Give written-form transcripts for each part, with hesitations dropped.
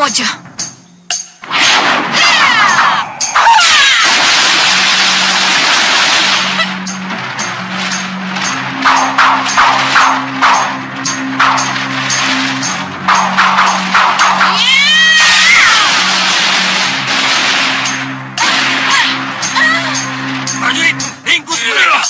kamu aja. Prajurit, ringkus mereka.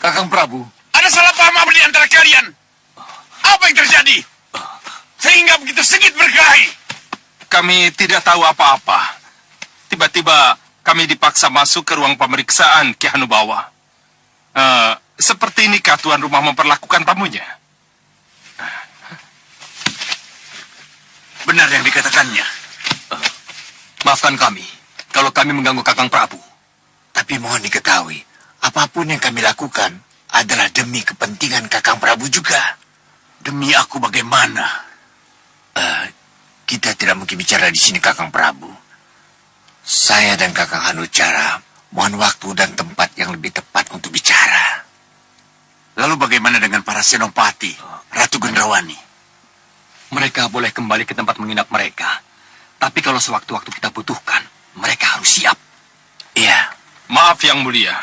Kakang Prabu, Ada salah paham apa di antara kalian? Apa yang terjadi? Sehingga begitu sengit berkelahi. kami tidak tahu apa-apa. Tiba-tiba kami dipaksa masuk ke ruang pemeriksaan Ki Hanubawa. Seperti inikah tuan rumah memperlakukan tamunya? Benar yang dikatakannya. Maafkan kami kalau kami mengganggu Kakang Prabu. Tapi mohon diketahui, apapun yang kami lakukan adalah demi kepentingan Kakang Prabu juga. Demi aku bagaimana? Kita tidak mungkin bicara di sini, Kakang Prabu. Saya dan Kakang Hanucara mohon waktu dan tempat yang lebih tepat untuk bicara. Lalu bagaimana dengan para senopati, Ratu Gendrawani? Mereka boleh kembali ke tempat menginap mereka. Tapi kalau sewaktu-waktu kita butuhkan, mereka harus siap. Iya. Maaf yang mulia.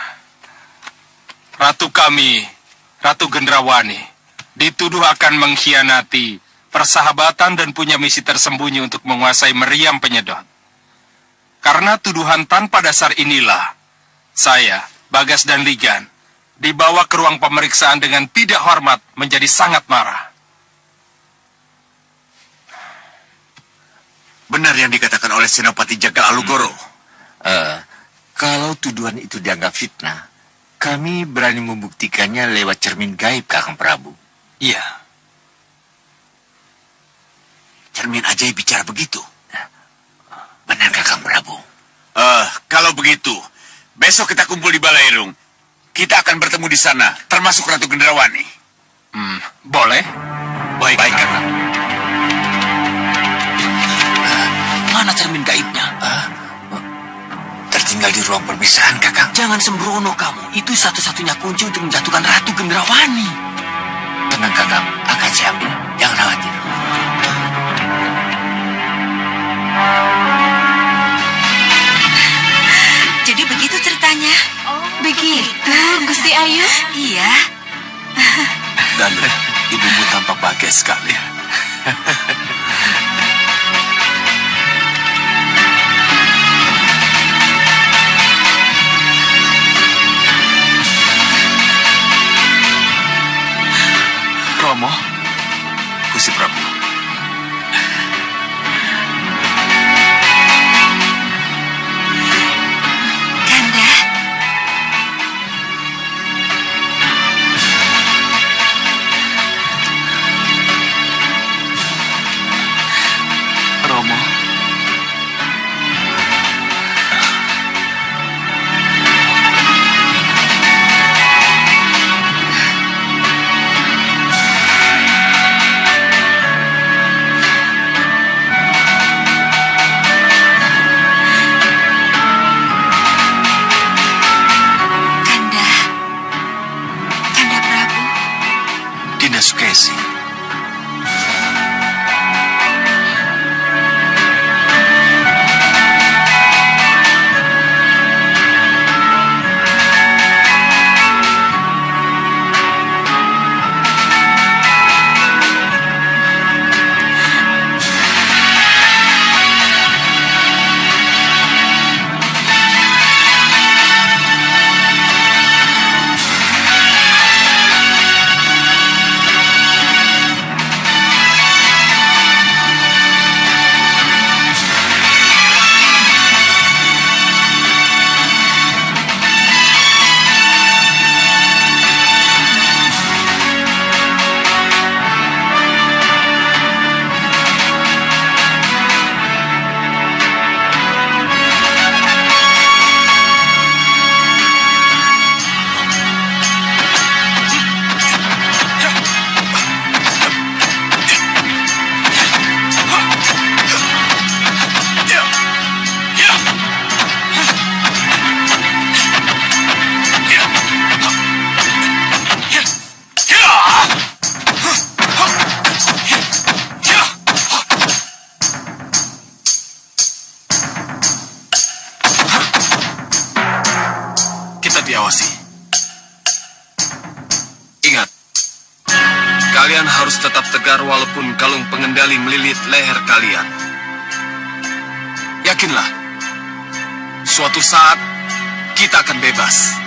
Ratu kami, Ratu Gendrawani, dituduh akan mengkhianati persahabatan dan punya misi tersembunyi untuk menguasai meriam penyedot. Karena tuduhan tanpa dasar inilah, saya, Bagas dan Ligan, dibawa ke ruang pemeriksaan dengan tidak hormat menjadi sangat marah. Benar yang dikatakan oleh Senopati Jagal Alugoro. Kalau tuduhan itu dianggap fitnah, kami berani membuktikannya lewat cermin gaib, Kakang Prabu. Iya. Cermin ajaib bicara begitu. Benar, Kakang Prabu. Kalau begitu, besok kita kumpul di Balairung. Kita akan bertemu di sana, termasuk Ratu Gendrawani. Boleh? Baik, Kakang. Mana cermin gaibnya? Tertinggal di ruang pemeriksaan, Kakang. Jangan sembrono kamu. Itu satu-satunya kunci untuk menjatuhkan Ratu Gendrawani. Tenang, Kakang. Akan saya ambil. Jangan khawatir. Jadi begitu ceritanya. Begitu, Gusti Ayu? Iya. Dan ibumu tampak bahagia sekali. Romo, Gusti Prabu. Kanda, Romo. Sukesi. Diawasi. Ingat, kalian harus tetap tegar walaupun kalung pengendali melilit leher kalian. Yakinlah, suatu saat kita akan bebas.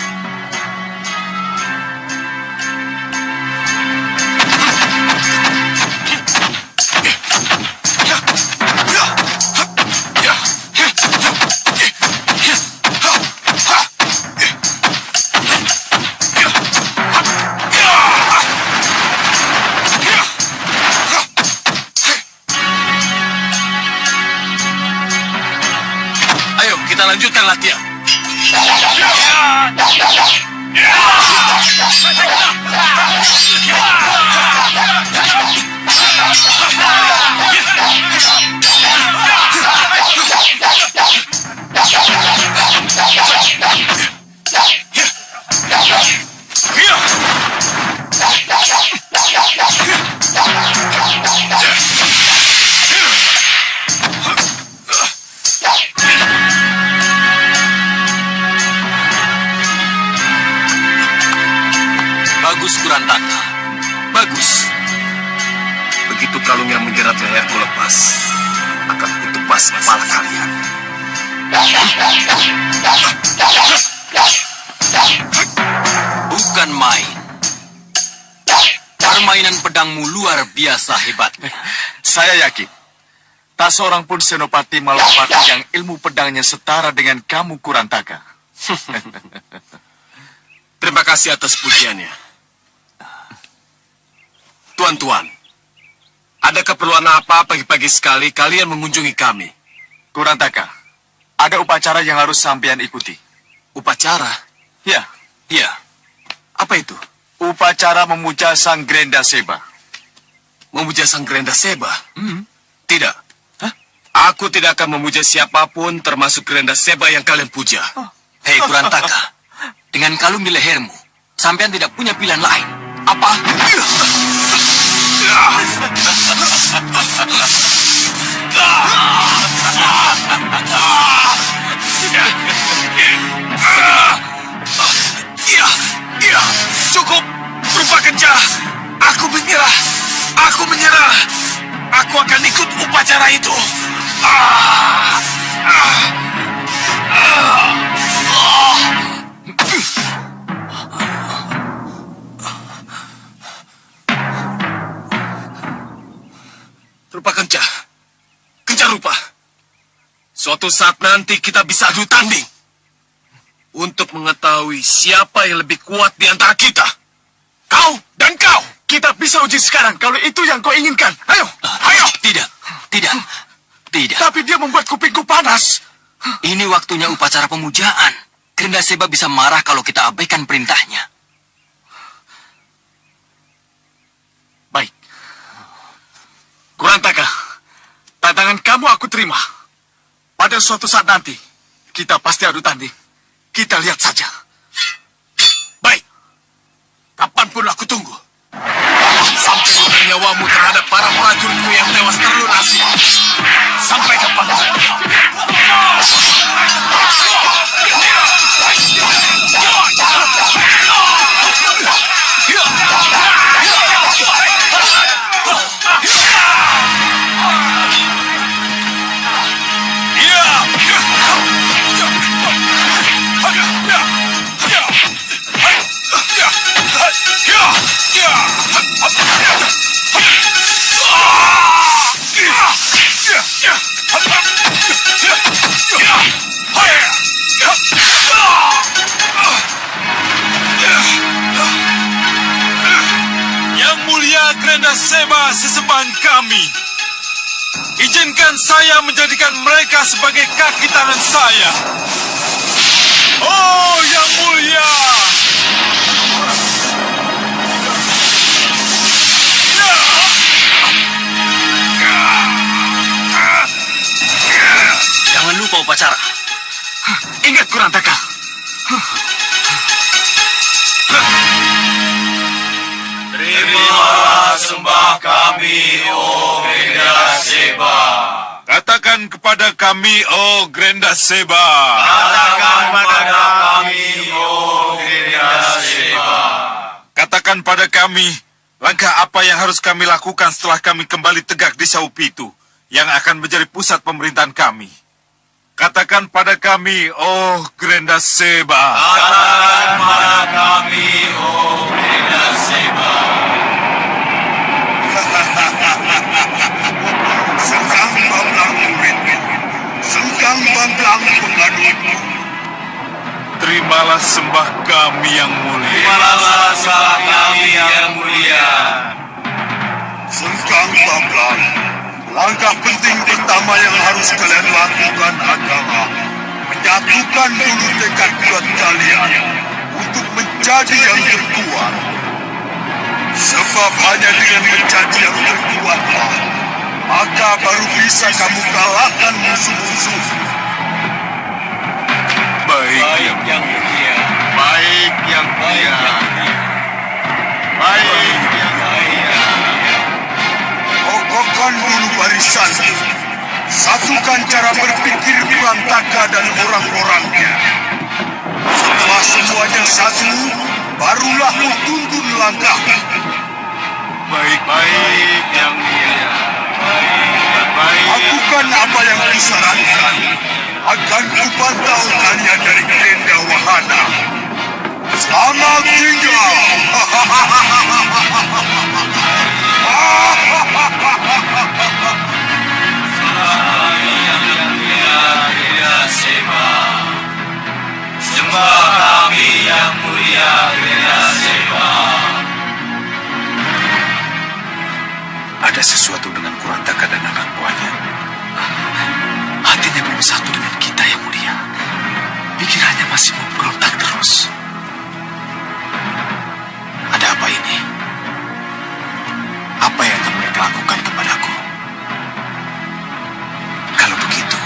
Kita lanjutkan latihan. Bagus, Kurantaka. Bagus. Begitu kalung yang menjerat leherku lepas, akan kutebas kepala kalian. Bukan main. Permainan pedangmu luar biasa hebatnya. Saya yakin, tak seorang pun senopati Malapati yang ilmu pedangnya setara dengan kamu, Kurantaka. Terima kasih atas pujiannya. Tuan-tuan, ada keperluan apa pagi-pagi sekali kalian mengunjungi kami? Kurantaka, ada upacara yang harus sampean ikuti. Upacara? Ya, Iya. Apa itu? upacara memuja Sang Grenda Seba. Memuja Sang Grenda Seba? Tidak. Hah? Aku tidak akan memuja siapapun termasuk Grenda Seba yang kalian puja. Hei Kurantaka, dengan kalung di lehermu, sampean tidak punya pilihan lain. Apa? Iya, cukup. Berupa kencah. Aku menyerah. Aku akan ikut upacara itu. Rupa kencah. Kencah rupa. Suatu saat nanti kita bisa adu tanding. Untuk mengetahui siapa yang lebih kuat di antara kita. Kau dan kau. Kita bisa uji sekarang kalau itu yang kau inginkan. Ayo, Ayo. Tidak. tapi dia membuat kupingku panas. Ini waktunya upacara pemujaan. Grenda Seba bisa marah kalau kita abaikan perintahnya. Baik. Kurantaka, tantangan kamu aku terima. Pada suatu saat nanti, kita pasti adu tanding. Kita lihat saja. Baik. Kapanpun aku tunggu. nyawamu terhadap para prajuritmu yang tewas terlunasi. Sampai kapan? Yang mulia Grenda Seba, sesembahan kami. Izinkan saya menjadikan mereka sebagai kaki tangan saya. Oh, yang mulia! Jangan lupa upacara. Ingat Kurantaka. Terimalah sembah kami, oh Grenda Seba. Katakan kepada kami, oh Grenda Seba. Katakan kepada kami, oh Grenda Seba. Katakan pada kami, langkah apa yang harus kami lakukan setelah kami kembali tegak di Saupitu, yang akan menjadi pusat pemerintahan kami. Katakan pada kami, oh Grenda Seba. Katakan pada kami, oh Grenda Seba. Sengkang Bambang murid, Sengkang Bambang penganut. Terimalah sembah kami yang mulia. Terimalah sembah kami yang mulia. Sengkang Bambang, langkah penting pertama yang harus kalian lakukan adalah menyatukan dulu tekad bulat kalian untuk menjadi yang terkuat. Sebab hanya dengan menjadi yang terkuatlah, maka baru bisa kamu kalahkan musuh-musuh. Baik yang mulia. Baik yang mulia. Baik yang mulia. Kokohkan dulu barisan. Satukan cara berpikir Kurantaka dan orang-orangnya. Setelah semuanya satu, barulah tuntun langkah. Baik yang mulia. Baik. Lakukan apa yang kusarankan. Akan kupantau kalian dari Grenda Wahana. Selamat tinggal. Sembah kami yang mulia Grenda Seba. Ada sesuatu dengan Kurantaka dan anak buahnya. Hatinya belum satu dengan kita yang mulia. Pikirannya masih memberontak terus. Ada apa ini? Apa yang akan mereka lakukan kepadaku? Kalau begitu,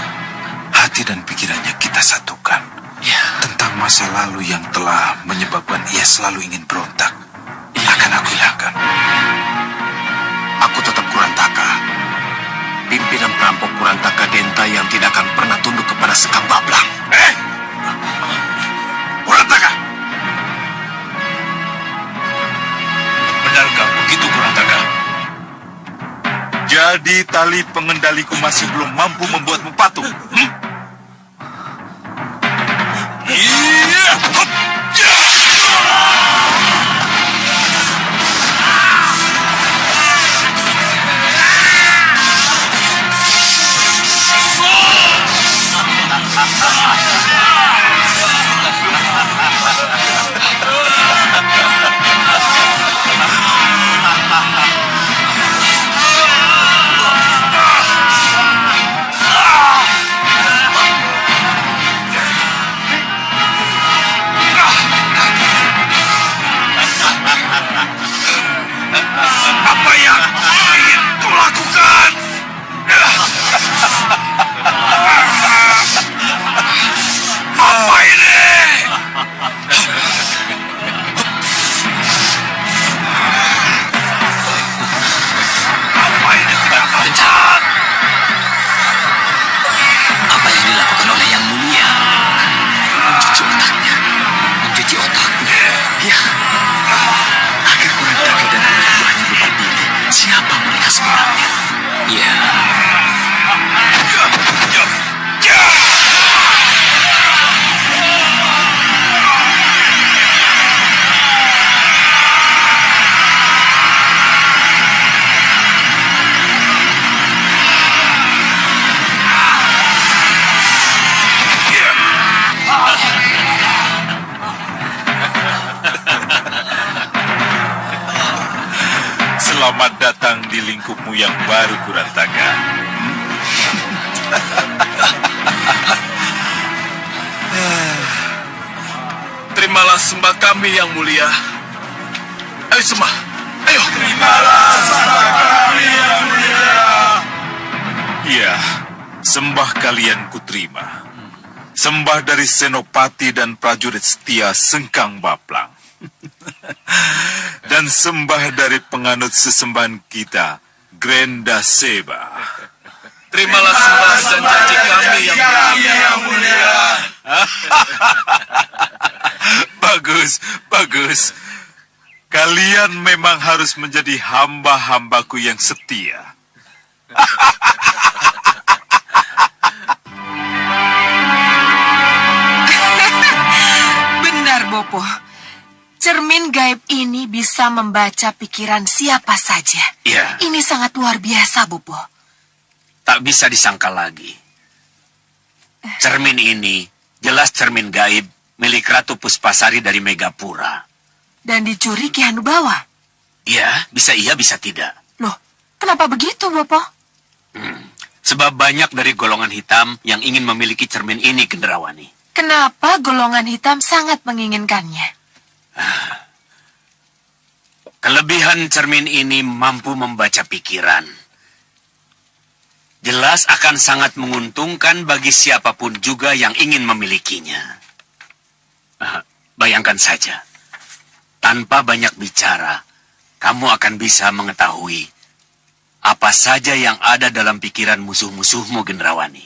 hati dan pikirannya kita satukan. Ya. Tentang masa lalu yang telah menyebabkan ia selalu ingin berontak, akan aku hilangkan. Aku tetap Kurantaka, pimpinan perampok Kurantaka Denta yang tidak akan pernah tunduk kepada Sekam Bablang. Kurantaka! Benarkah begitu, Kurantaka? Jadi tali pengendaliku masih belum mampu membuatmu patuh. Iya! Apa yang ingin kau lakukan? Apa ini? Iya. Selamat datang di lingkupmu yang baru, Kurantaka. Terimalah sembah kami yang mulia. Ayo sembah, ayo. Iya, sembah kalian kuterima. Sembah dari Senopati dan prajurit setia Sengkang Baplang. Dan sembah dari penganut sesembahan kita, Grenda Seba. Terimalah sembah dan janji kami yang mulia. Bagus, bagus. Kalian memang harus menjadi hamba-hambaku yang setia. Benar, Bopo. Cermin gaib ini bisa membaca pikiran siapa saja. Iya. Ini sangat luar biasa, Bopo. Tak bisa disangka lagi. Cermin ini jelas cermin gaib milik Ratu Puspasari dari Megapura. Dan dicuri Ki Hanubawa. Iya, bisa iya, bisa tidak. Loh, kenapa begitu, Bopo? Sebab banyak dari golongan hitam yang ingin memiliki cermin ini, Gendrawani. Kenapa golongan hitam sangat menginginkannya? Kelebihan cermin ini mampu membaca pikiran. Jelas akan sangat menguntungkan bagi siapapun juga yang ingin memilikinya. Bayangkan saja, tanpa banyak bicara, kamu akan bisa mengetahui apa saja yang ada dalam pikiran musuh-musuhmu, Gendrawani.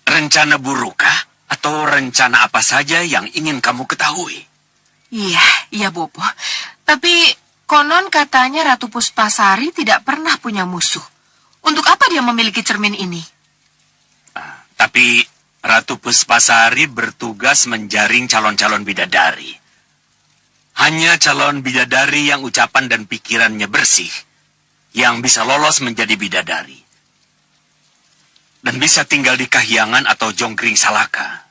Rencana burukkah atau rencana apa saja yang ingin kamu ketahui? Iya, Bopo. Tapi konon katanya Ratu Puspasari tidak pernah punya musuh. Untuk apa dia memiliki cermin ini? Tapi Ratu Puspasari bertugas menjaring calon-calon bidadari. Hanya calon bidadari yang ucapan dan pikirannya bersih yang bisa lolos menjadi bidadari. Dan bisa tinggal di Kahyangan atau Jongkring Salaka.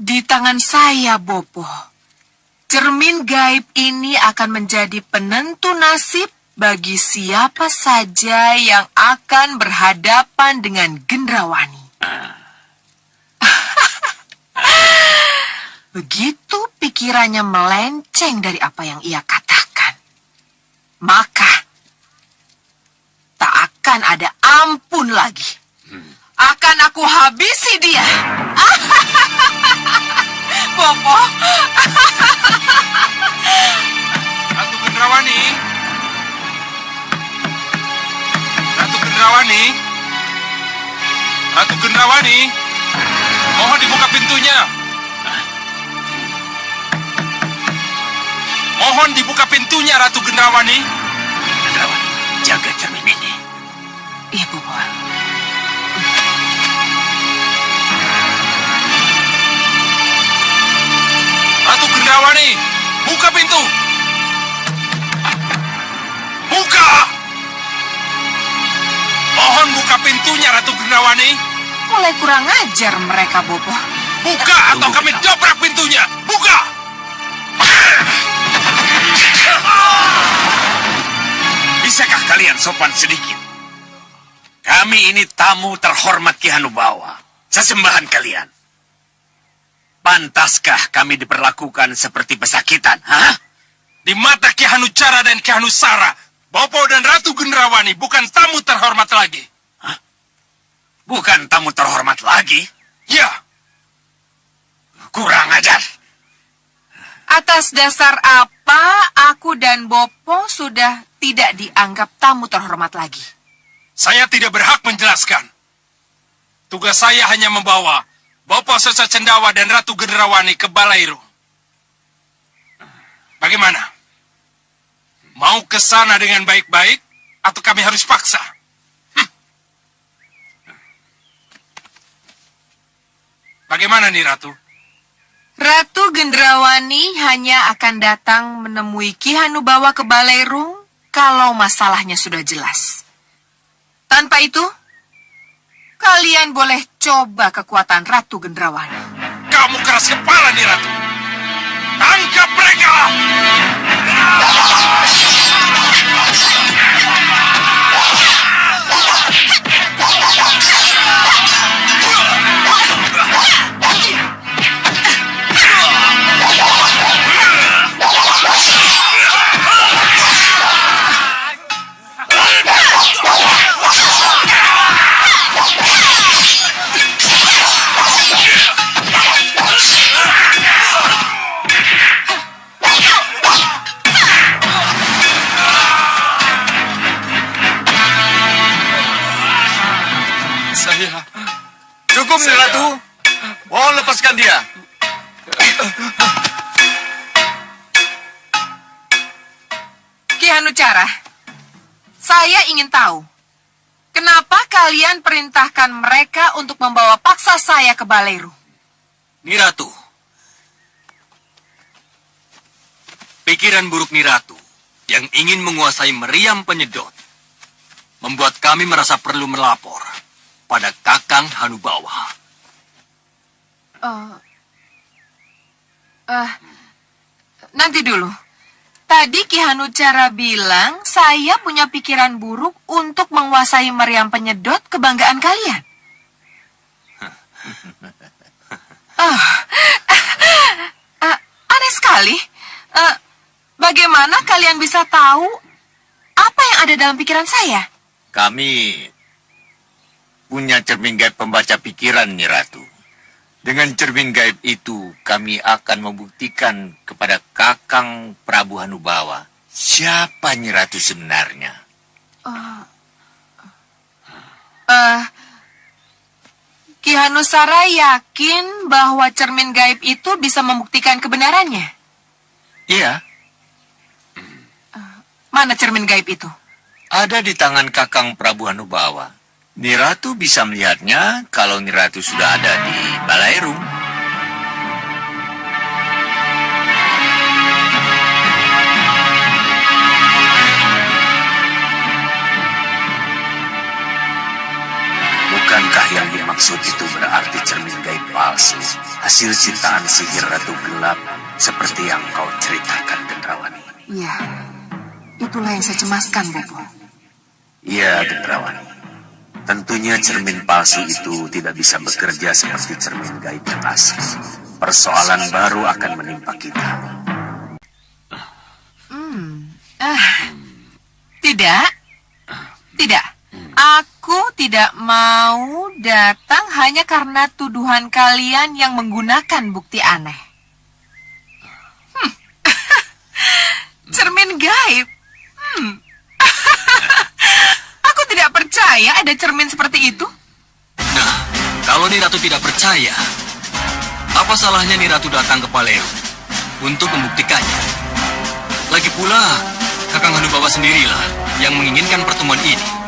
Di tangan saya, Bopo. Cermin gaib ini akan menjadi penentu nasib bagi siapa saja yang akan berhadapan dengan Gendrawani. Begitu pikirannya melenceng dari apa yang ia katakan, maka tak akan ada ampun lagi. Akan aku habisi dia. Bopo. Ratu Gendrawani. Ratu Gendrawani. Ratu Gendrawani. Mohon dibuka pintunya. Mohon dibuka pintunya, Ratu Gendrawani. Gendrawani, jaga cermin ini. Iya, Bopo. Ratu Gendrawani, buka pintu. Buka. Mohon buka pintunya, Ratu Gendrawani. Mulai kurang ajar mereka, Bopo. Buka atau kami dobrak pintunya. Buka. Bisakah kalian sopan sedikit? Kami ini tamu terhormat Ki Hanubawa. Sesembahan kalian. Pantaskah kami diperlakukan seperti pesakitan? Hah? Di mata Ki Hanucara dan Ki Hanusara, Bopo dan Ratu Gendrawani bukan tamu terhormat lagi. Bukan tamu terhormat lagi? Ya, Kurang ajar. Atas dasar apa aku dan Bopo sudah tidak dianggap tamu terhormat lagi? saya tidak berhak menjelaskan. Tugas saya hanya membawa Bopo Sesa Cendawa dan Ratu Gendrawani ke Balairu. Bagaimana? Mau ke sana dengan baik-baik atau kami harus paksa? Bagaimana nih Ratu? Ratu Gendrawani hanya akan datang menemui Ki Hanubawa ke Balerung kalau masalahnya sudah jelas. Tanpa itu, kalian boleh coba kekuatan Ratu Gendrawani. Kamu keras kepala nih Ratu. Tangkap mereka! Cukup, Nih Ratu. Mohon lepaskan dia. Ki Hanucara, saya ingin tahu, kenapa kalian perintahkan mereka untuk membawa paksa saya ke Balerung? Nih Ratu. Pikiran buruk Nih Ratu yang ingin menguasai meriam penyedot membuat kami merasa perlu melapor pada Kakang Hanubawa. Nanti dulu. Tadi Ki Hanucara bilang saya punya pikiran buruk untuk menguasai meriam penyedot kebanggaan kalian. Aneh sekali. Bagaimana kalian bisa tahu apa yang ada dalam pikiran saya? Kami punya cermin gaib pembaca pikiran, Nih Ratu. Dengan cermin gaib itu, kami akan membuktikan kepada Kakang Prabu Hanubawa siapa Nyi Ratu sebenarnya. Ki Hanusara yakin bahwa cermin gaib itu bisa membuktikan kebenarannya? Iya, Mana cermin gaib itu? ada di tangan Kakang Prabu Hanubawa. Nyi Ratu bisa melihatnya kalau Nyi Ratu sudah ada di Balerung. Bukankah yang dimaksud itu berarti cermin gaib palsu, hasil ciptaan sihir Ratu Gelap, seperti yang kau ceritakan, Gendrawani? Iya, itulah yang saya cemaskan, Bopo. Iya, Gendrawani. Tentunya cermin palsu itu tidak bisa bekerja seperti cermin gaib yang asli. Persoalan baru akan menimpa kita. Tidak. Aku tidak mau datang hanya karena tuduhan kalian yang menggunakan bukti aneh. Cermin gaib. Aku tidak percaya ada cermin seperti itu. Nah, kalau Nih Ratu tidak percaya, apa salahnya Nih Ratu datang ke Balerung untuk membuktikannya? Lagi pula, Kakang Hanubawa sendirilah yang menginginkan pertemuan ini.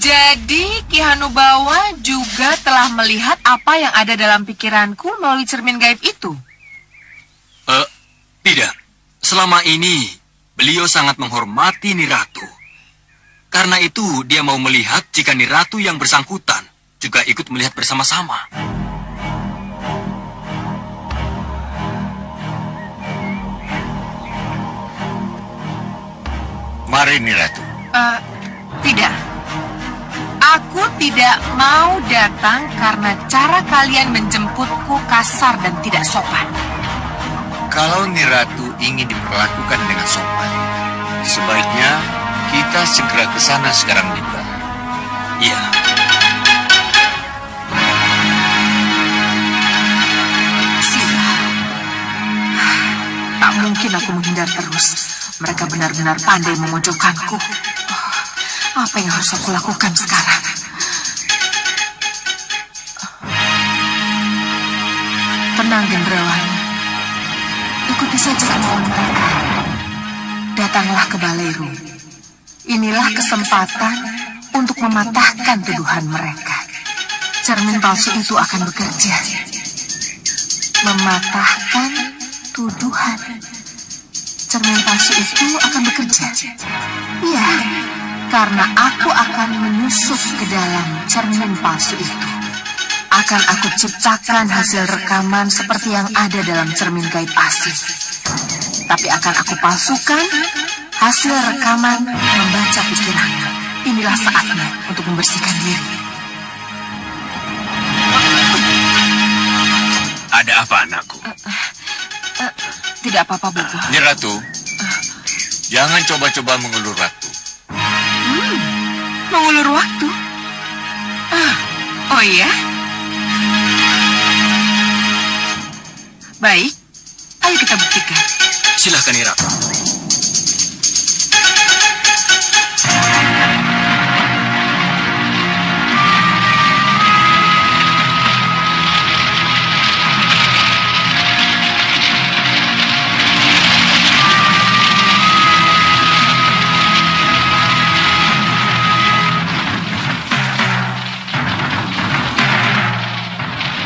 Jadi Ki Hanubawa juga telah melihat apa yang ada dalam pikiranku melalui cermin gaib itu. Tidak. Selama ini, beliau sangat menghormati Nih Ratu. Karena itu, dia mau melihat jika Nih Ratu yang bersangkutan juga ikut melihat bersama-sama. Mari, Nyi Ratu. Tidak. Aku tidak mau datang karena cara kalian menjemputku kasar dan tidak sopan. Kalau Nyi Ratu ingin diperlakukan dengan sopan, sebaiknya kita segera ke sana sekarang juga. Iya. Sila. Tak mungkin aku menghindar terus. Mereka benar-benar pandai memojokkanku. Apa yang harus aku lakukan sekarang? Tenang, Gendrawani. Ikuti saja kemauan mereka. Datanglah ke Baleru. Inilah kesempatan untuk mematahkan tuduhan mereka. Cermin palsu itu akan bekerja. Mematahkan tuduhan. Cermin palsu itu akan bekerja. Ya, karena aku akan menyusup ke dalam cermin palsu itu. Akan aku ciptakan hasil rekaman seperti yang ada dalam cermin gaib asli. Tapi akan aku palsukan hasil rekaman membaca pikiran. Inilah saatnya untuk membersihkan diri. Ada apa, anakku? Tidak apa-apa, Bopo. Nyi Ratu, jangan coba-coba mengulur waktu. Mengulur waktu? Oh iya? Baik, ayo kita buktikan. Silahkan, Nyi Ratu.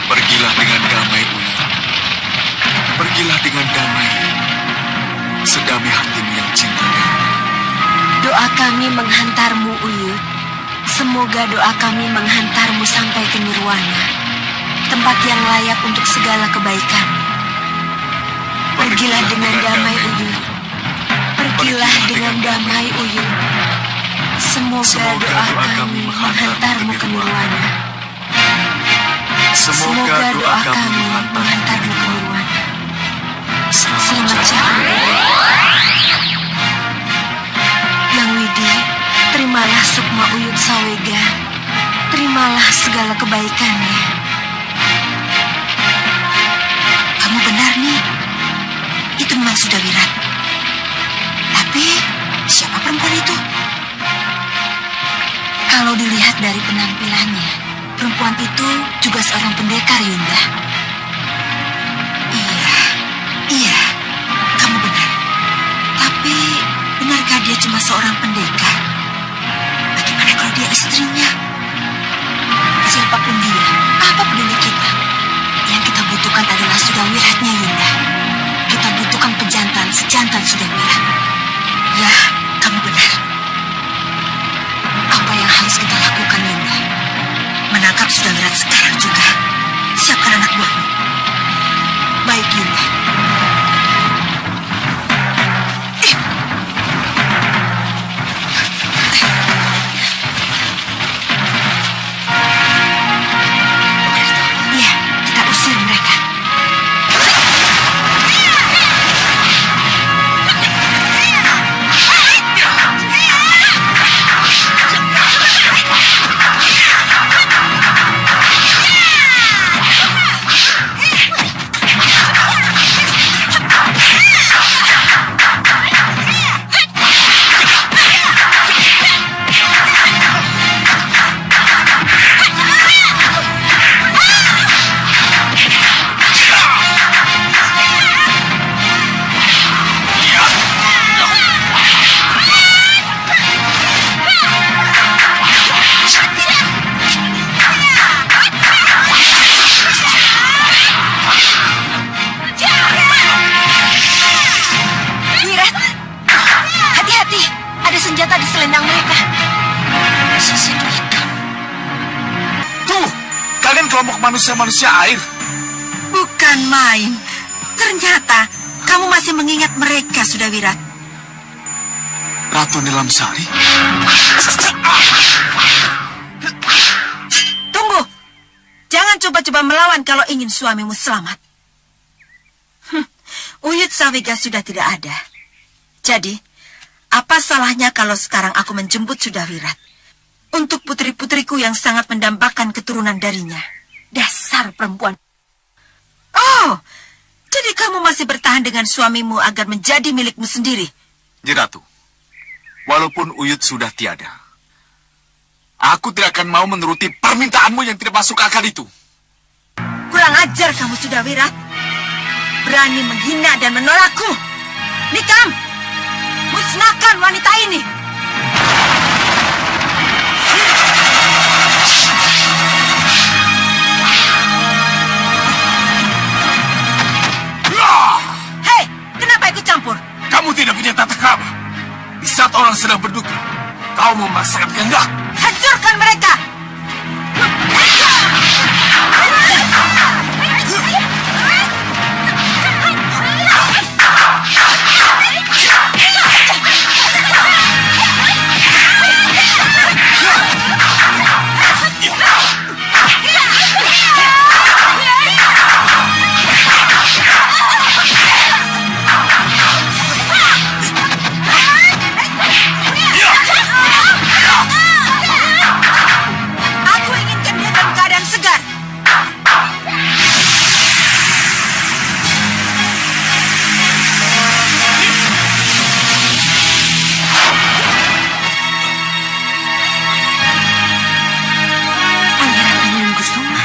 Pergilah dengan damai, Uyut. Pergilah dengan damai. Sedamai hatimu yang cinta damai. Doa kami menghantarmu, Uyut. Semoga doa kami menghantarmu sampai ke Nirwana, tempat yang layak untuk segala kebaikan. Pergilah dengan damai, Uyut. Pergilah dengan damai, Uyut. Semoga doa kami menghantarmu ke Nirwana. Semoga doa kami menghantarmu ke Nirwana. Selamat jalan. Yang Widi, terimalah sukma Uyut Sawega. Terimalah segala kebaikannya. Kamu benar nih. Itu memang sudah Wirat. Tapi siapa perempuan itu? Kalau dilihat dari penampilannya, perempuan itu juga seorang pendekar, Yunda. Iya, kamu benar. Tapi, benarkah dia cuma seorang pendekar? Bagaimana kalau dia istrinya? Siapapun dia, apa peduli kita? Yang kita butuhkan adalah Sudawiratnya, Yunda. Kita butuhkan pejantan sejantan Sudawirat. Ya, kamu benar. Apa yang harus kita lakukan, Yunda? Menangkap Sudawirat sekarang juga. Siapkan anak buahmu. Baik, Yunda. Iya, kita usir mereka. Wirat, hati-hati. Ada senjata di selendang mereka. Sisi hitam. Tuh, kalian kelompok manusia-manusia air. Bukan main. Ternyata kamu masih mengingat mereka, Sudawirat. Ratu Nilamsari. Tunggu. Jangan coba-coba melawan kalau ingin suamimu selamat. Uyut Sawega sudah tidak ada. Jadi, apa salahnya kalau sekarang aku menjemput Sudawirat? Untuk putri-putriku yang sangat mendambakan keturunan darinya. Dasar perempuan. Oh, jadi kamu masih bertahan dengan suamimu agar menjadi milikmu sendiri? Nyi Ratu, walaupun Uyut sudah tiada, aku tidak akan mau menuruti permintaanmu yang tidak masuk akal itu. Kurang ajar kamu, Sudawirat. berani menghina dan menolakku. Nikam, musnahkan wanita ini. Hei, kenapa ikut campur? Kamu tidak punya tata krama. Di saat orang sedang berduka, kau memaksakan kehendak. Hancurkan mereka! Aku inginkan dia dalam keadaan segar. Pangeran Angling Kusuma.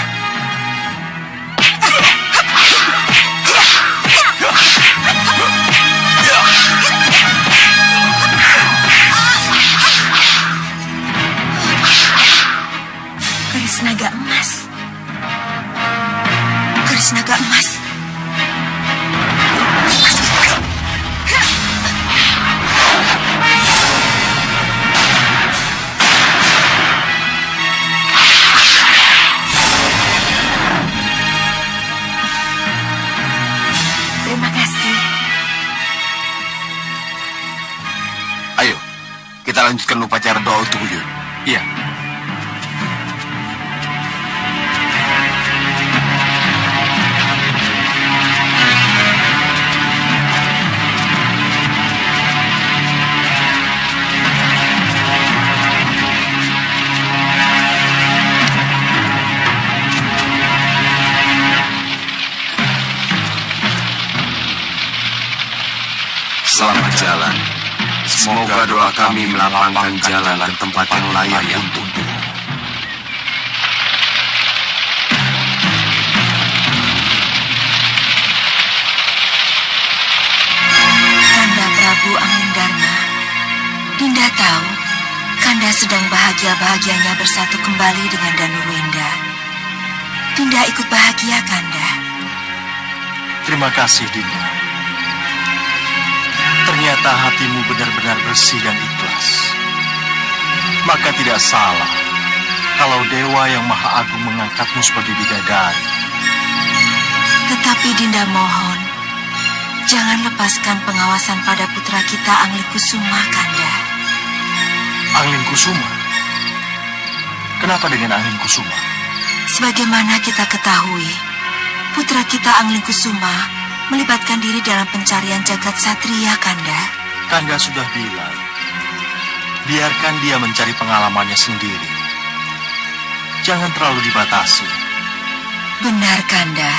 Keris naga emas. Keris naga emas. Terima kasih. Ayo, kita lanjutkan upacara doa untuk Uyun. Iya. Selamat jalan. Semoga doa kami melapangkan jalan ke tempat yang layak untukmu. Kanda Prabu Anglingdarma, Dinda tahu Kanda sedang bahagia-bahagianya bersatu kembali dengan Danurwenda. Dinda ikut bahagia, Kanda. Terima kasih, Dinda. Ternyata hatimu benar-benar bersih dan ikhlas. Maka tidak salah kalau Dewa yang Maha Agung mengangkatmu sebagai bidadari. Tetapi Dinda mohon, jangan lepaskan pengawasan pada putra kita Angling Kusuma, Kanda. Angling Kusuma? Kenapa dengan Angling Kusuma? Sebagaimana kita ketahui, putra kita Angling Kusuma melibatkan diri dalam pencarian jagat satria, Kanda. Kanda sudah bilang, biarkan dia mencari pengalamannya sendiri. Jangan terlalu dibatasi. Benar, Kanda.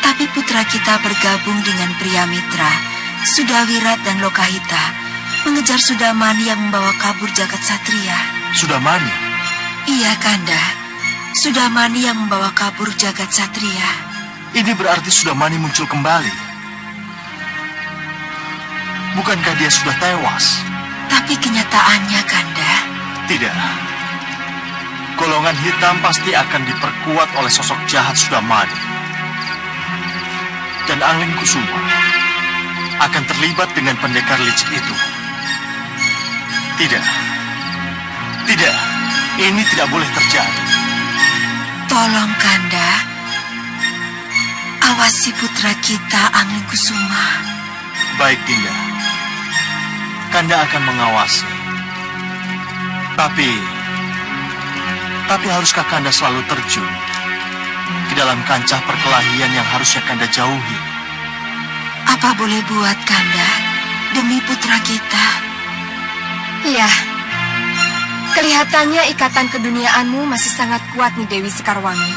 Tapi putra kita bergabung dengan pria mitra, Sudawirat dan Lokahita, mengejar Sudamani yang membawa kabur jagat satria. Sudamani? Iya, Kanda. Sudamani yang membawa kabur jagat satria. Ini berarti Sudamani muncul kembali. Bukankah dia sudah tewas? Tapi kenyataannya, Kanda. Tidak. Golongan hitam pasti akan diperkuat oleh sosok jahat Sudamani. Dan Angling Kusuma akan terlibat dengan pendekar licik itu. Tidak. Tidak. Ini tidak boleh terjadi. Tolong, Kanda. Awasi putra kita, Angling Kusuma. Baik, Dinda. Kanda akan mengawasi. Tapi haruskah Kanda selalu terjun ke dalam kancah perkelahian yang harusnya Kanda jauhi? Apa boleh buat, Kanda, demi putra kita? Iya. Kelihatannya ikatan keduniaanmu masih sangat kuat nih, Dewi Sekarwangi.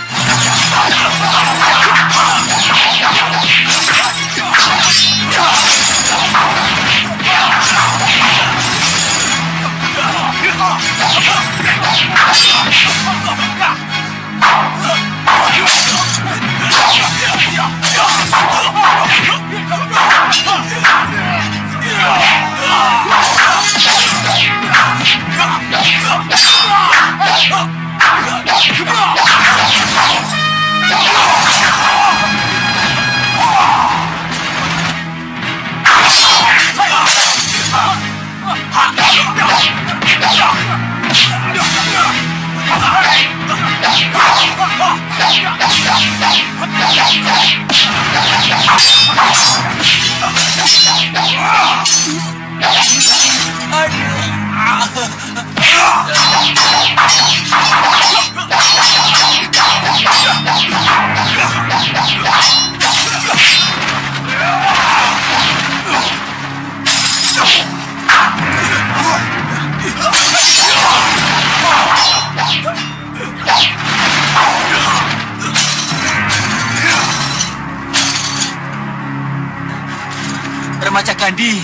Ramajagandhi,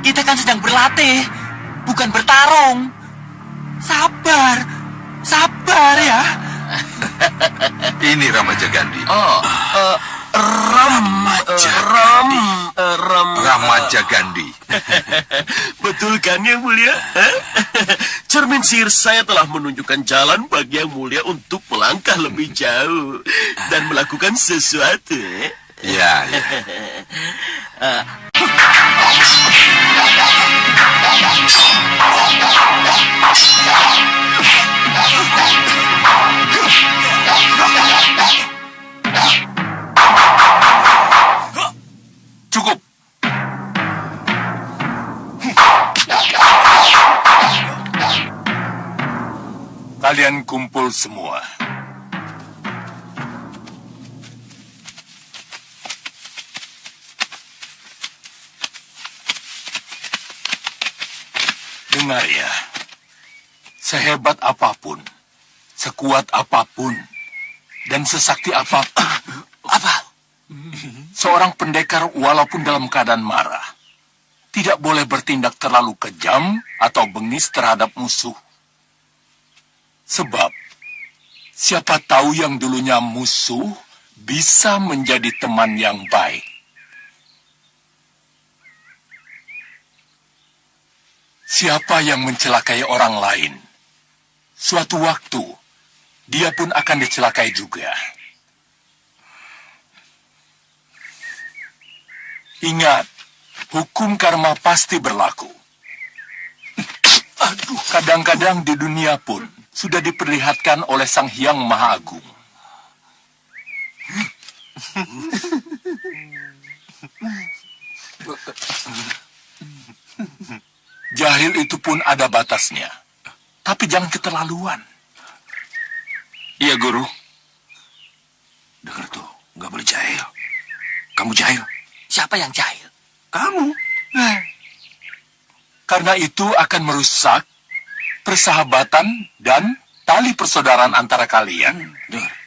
kita kan sedang berlatih, bukan bertarung. Sabar ya. Ini Ramajagandhi. Ramajagandhi. Betul kan Yang Mulia? Cermin sihir saya telah menunjukkan jalan bagi Yang Mulia untuk melangkah lebih jauh dan melakukan sesuatu. Ya. Cukup. Kalian kumpul semua. Dengar ya, sehebat apapun, sekuat apapun, dan sesakti apapun, seorang pendekar walaupun dalam keadaan marah, tidak boleh bertindak terlalu kejam atau bengis terhadap musuh. Sebab, siapa tahu yang dulunya musuh bisa menjadi teman yang baik. Siapa yang mencelakai orang lain, suatu waktu dia pun akan dicelakai juga. Ingat, hukum karma pasti berlaku. Kadang-kadang di dunia pun sudah diperlihatkan oleh Sang Hyang Maha Agung. Jahil itu pun ada batasnya. Tapi jangan keterlaluan. Iya, Guru. Dengar tuh, nggak boleh jahil. Kamu jahil. Siapa yang jahil? Kamu. Karena itu akan merusak persahabatan dan tali persaudaraan antara kalian. Dengar.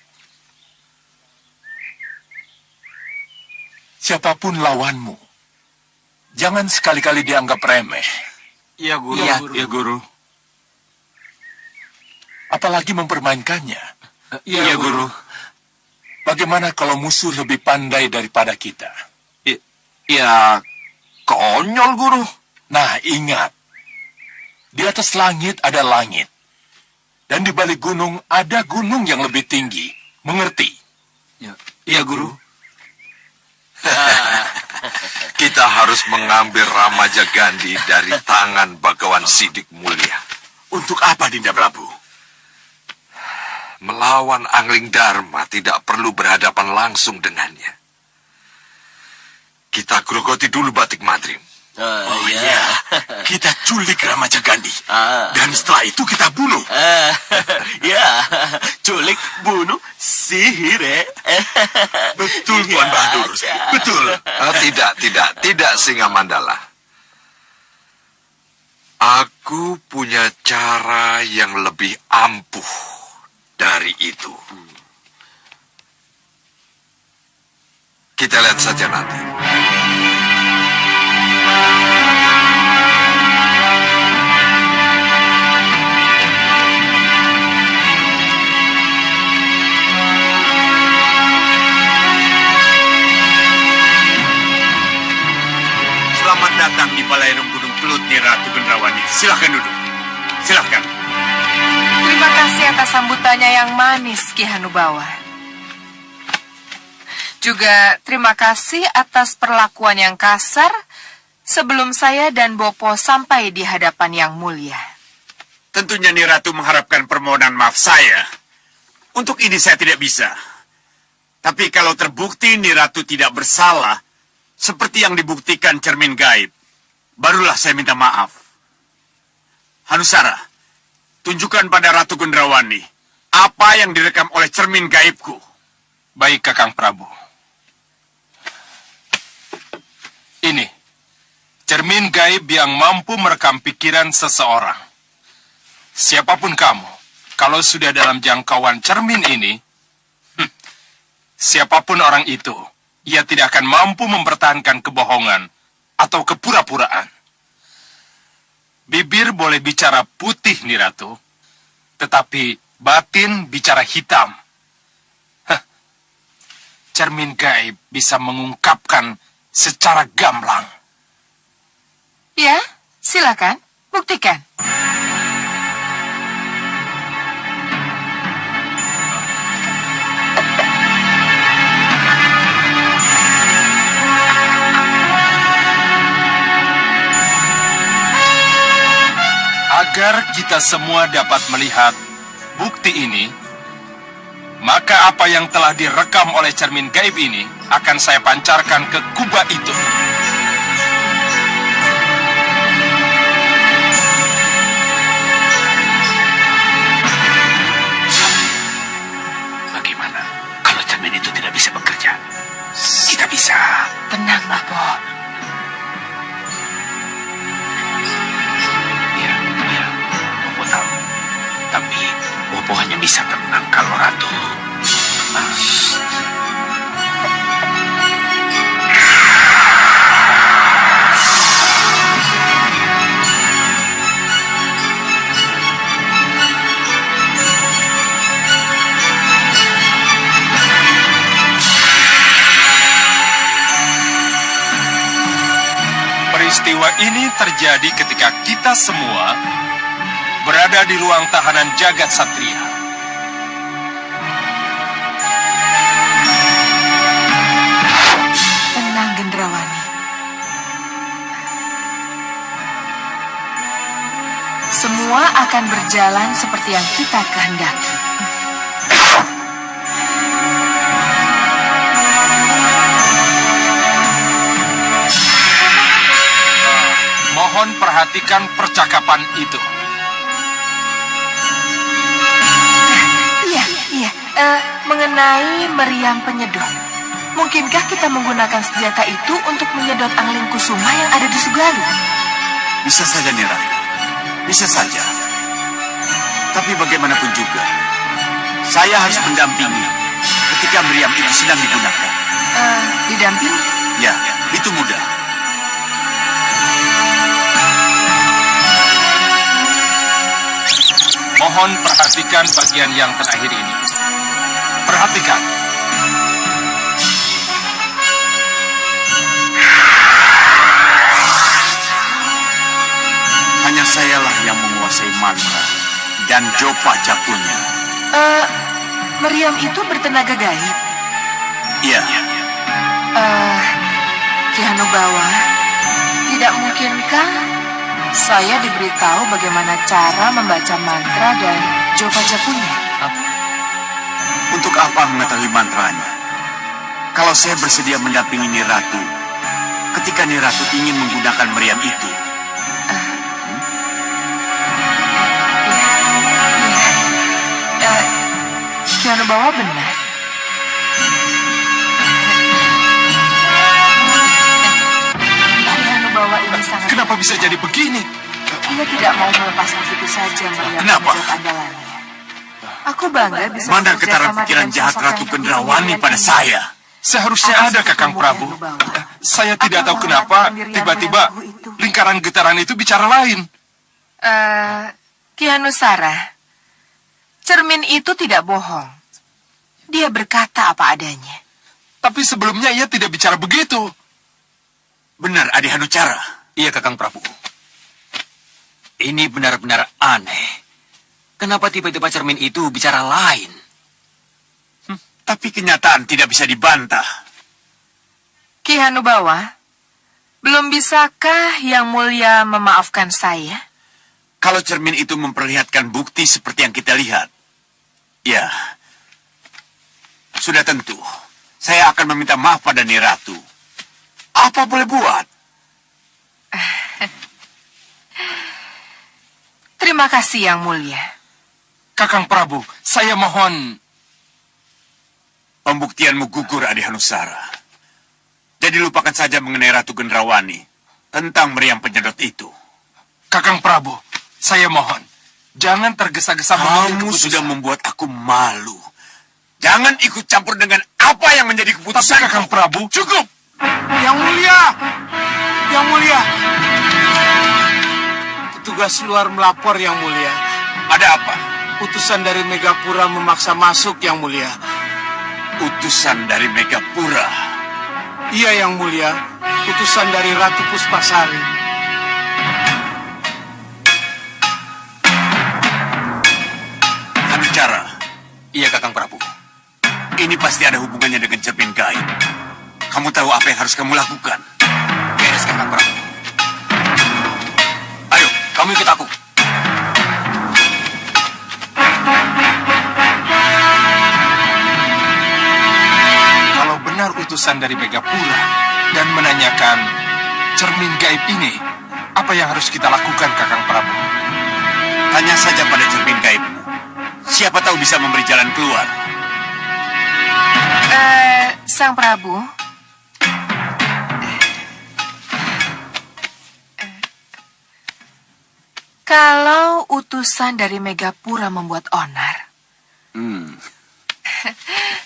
Siapapun lawanmu, jangan sekali-kali dianggap remeh. Iya, Guru. Iya, Guru. Apalagi mempermainkannya. Iya, Guru. Bagaimana kalau musuh lebih pandai daripada kita? Ya, konyol, Guru. Nah, ingat. Di atas langit ada langit. Dan di balik gunung ada gunung yang lebih tinggi. Mengerti? Iya, Guru. Kita harus mengambil Ramajagandhi dari tangan Bagawan Sidik Mulia. Untuk apa, Dinda Prabu? Melawan Angling Dharma tidak perlu berhadapan langsung dengannya. Kita grogoti dulu Batik Madrim. Iya. Kita culik Ramajagandhi. Dan setelah itu kita bunuh. Ya, culik, bunuh, sihir, Betul, Tuan Bahadur. Betul. Tidak, Singa Mandala. Aku punya cara yang lebih ampuh dari itu. Kita lihat saja nanti. Selamat datang di Balairung Gunung Kelut, Ratu Gendrawani. Silahkan duduk. Silahkan. Terima kasih atas sambutannya yang manis, Ki Hanubawa. Juga terima kasih atas perlakuan yang kasar sebelum saya dan Bopo sampai di hadapan yang mulia. Tentunya Ratu mengharapkan permohonan maaf saya. Untuk ini saya tidak bisa. Tapi kalau terbukti Ratu tidak bersalah, seperti yang dibuktikan cermin gaib, barulah saya minta maaf. Hanusara, tunjukkan pada Ratu Gendrawani apa yang direkam oleh cermin gaibku. Baik, Kakang Prabu. Ini, cermin gaib yang mampu merekam pikiran seseorang. Siapapun kamu, kalau sudah dalam jangkauan cermin ini, siapapun orang itu, ia tidak akan mampu mempertahankan kebohongan atau kepura-puraan. Bibir boleh bicara putih, Niratu, tetapi batin bicara hitam. Cermin gaib bisa mengungkapkan secara gamblang. Ya, silakan, buktikan. Agar kita semua dapat melihat bukti ini, maka apa yang telah direkam oleh cermin gaib ini akan saya pancarkan ke kubah itu. Bagaimana kalau cermin itu tidak bisa bekerja? Kita bisa. Tenang, Bopo. Bopo tahu. Tapi Bopo hanya bisa tenang kalau Ratu. Peristiwa ini terjadi ketika kita semua berada di ruang tahanan jagat satria. Tenang, Gendrawani. Semua akan berjalan seperti yang kita kehendaki. Mohon perhatikan percakapan itu. Iya. Mengenai meriam penyedot. Mungkinkah kita menggunakan senjata itu untuk menyedot angling kusuma yang ada di Sugalu? Bisa saja, Niratu. Bisa saja. Tapi bagaimanapun juga, saya harus mendampingi ketika meriam itu sedang digunakan. Didampingi? Ya, itu mudah. Mohon perhatikan bagian yang terakhir ini. Perhatikan. Hanya sayalah yang menguasai mantra dan jopa japunya. Meriam itu bertenaga gaib. Iya. Ki Hanubawa, tidak mungkinkah saya diberitahu bagaimana cara membaca mantra dan jopa japunya? Untuk apa mengetahui mantranya? Kalau saya bersedia mendampingi Niratu ketika Niratu ingin menggunakan meriam itu. Ki Hanubawa benar. Ki Hanubawa ini sangat... Kenapa bisa jadi begini? Ia tidak mau melepas begitu saja meriam Kenapa? penyedot andalannya. Aku bangga bisa Mana bekerja getaran sama pikiran dengan jahat sosok Ratu yang Gendrawani pada ini. saya? Seharusnya Atas ada, Kakang ketemu Prabu. Ki Hanubawa. Saya tidak Aku tahu kenapa menghormati pendirian tiba-tiba Prabu itu. lingkaran getaran itu bicara lain. Ki Hanusara, cermin itu tidak bohong. Dia berkata apa adanya. Tapi sebelumnya ia tidak bicara begitu. Benar, Adi Hanucara. Iya, Kakang Prabu. Ini benar-benar aneh. Kenapa tiba-tiba cermin itu bicara lain? Tapi kenyataan tidak bisa dibantah. Ki Hanubawa, belum bisakah Yang Mulia memaafkan saya? Kalau cermin itu memperlihatkan bukti seperti yang kita lihat. Ya, sudah tentu. Saya akan meminta maaf pada Niratu. Apa boleh buat? Terima kasih Yang Mulia. Kakang Prabu, saya mohon... Pembuktianmu gugur, Adi Hanusara. Jadi lupakan saja mengenai Ratu Gendrawani tentang meriam penyedot itu. Kakang Prabu, saya mohon. Jangan tergesa-gesa mengambil Kamu keputusan. sudah membuat aku malu. Jangan ikut campur dengan apa yang menjadi Tapi keputusan. Kakang Prabu... Cukup! Yang mulia! Yang Mulia. Petugas luar melapor, Yang Mulia. Ada apa? Utusan dari Megapura memaksa masuk, Yang Mulia. Utusan dari Megapura? Iya, Yang Mulia. Utusan dari Ratu Puspasari. Bicara. Iya, Kakang Prabu. Ini pasti ada hubungannya dengan cermin gaib. Kamu tahu apa yang harus kamu lakukan? Beres, Kakang Prabu. Ayo, kamu ikut aku. Kalau benar utusan dari Megapura dan menanyakan cermin gaib ini, apa yang harus kita lakukan, Kakang Prabu? Tanya saja pada cermin gaib. Siapa tahu bisa memberi jalan keluar. Sang Prabu. Kalau utusan dari Megapura membuat onar,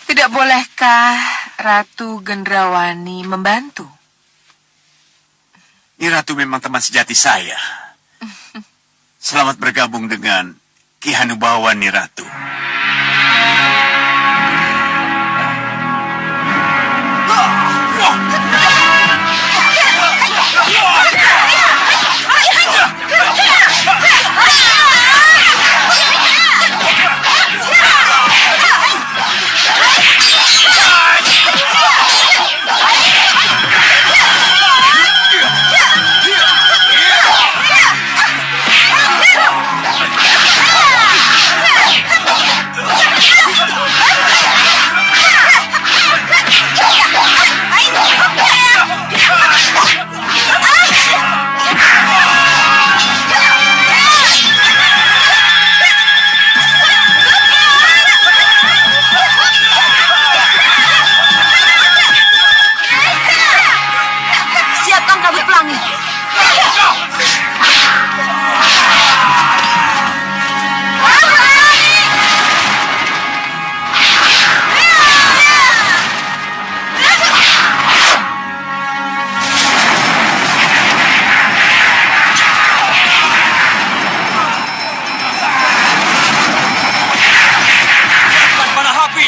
tidak bolehkah Ratu Gendrawani membantu? Ini Ratu memang teman sejati saya. Selamat bergabung dengan Ki Hanubawa, Ni Ratu. Siapkan kabut pelangi. Pada api.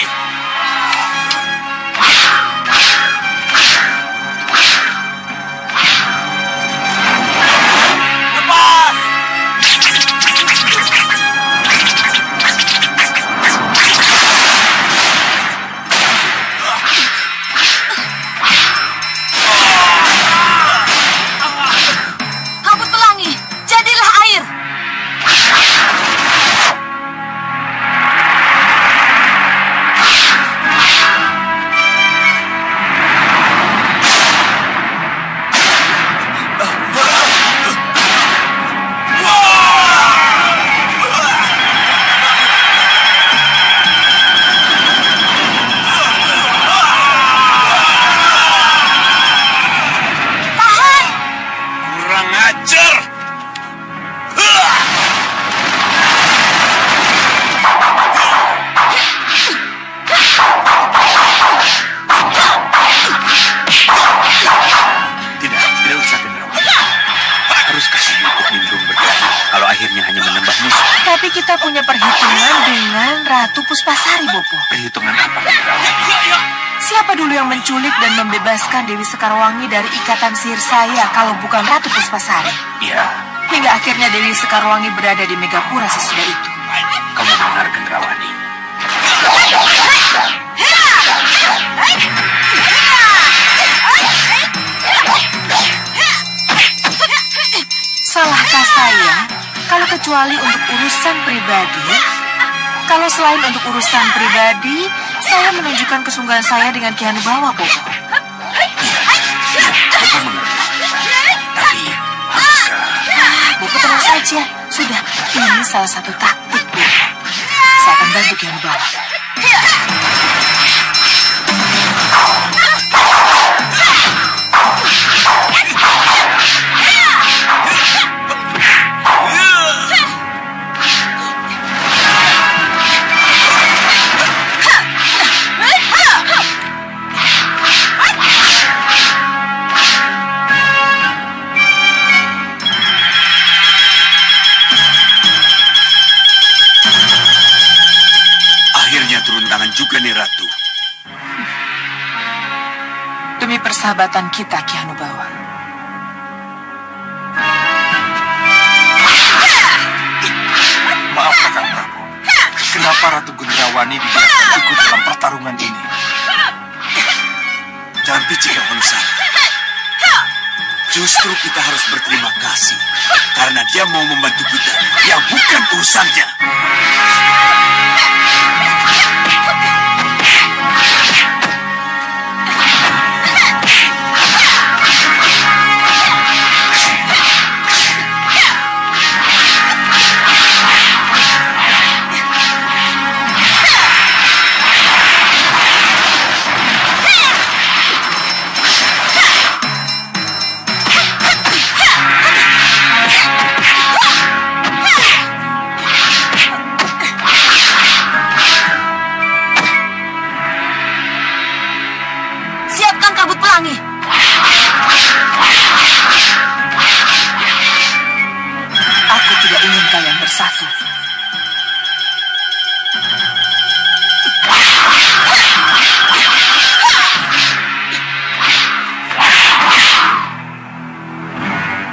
Kabut pelangi, jadilah air. Kurang ajar! Tidak usah Gendrawani. Haruskah kamu ikut nimbrung berkali kalau akhirnya hanya menambah musuh? Tapi kita punya perhitungan dengan Ratu Puspasari, Bopo. Perhitungan apa, Gendrawani? Siapa dulu yang menculik dan membebaskan Dewi Sekarwangi dari ikatan sihir saya kalau bukan Ratu Puspasari? Ya, Hingga akhirnya Dewi Sekarwangi berada di Megapura sesudah itu. kamu benar, Gendrawani. Salahkah saya kalau kecuali untuk urusan pribadi? Kalau selain untuk urusan pribadi, saya menunjukkan kesungguhan saya dengan Ki Hanubawa, Bopo. Aku mengerti. Tapi, haruskah... Bopo tenang saja. Sudah, ini salah satu taktik, Bopo. Saya akan bantu Ki Hanubawa. Demi persahabatan kita, Ki Hanubawa. Maaf, Kakang Prabu. Kenapa Ratu Gendrawani dibiarkan ikut dalam pertarungan ini? Jangan picik, Manusia. Justru kita harus berterima kasih karena dia mau membantu kita. Yang bukan urusannya. Siapkan kabut pelangi. Aku tidak ingin kalian bersatu.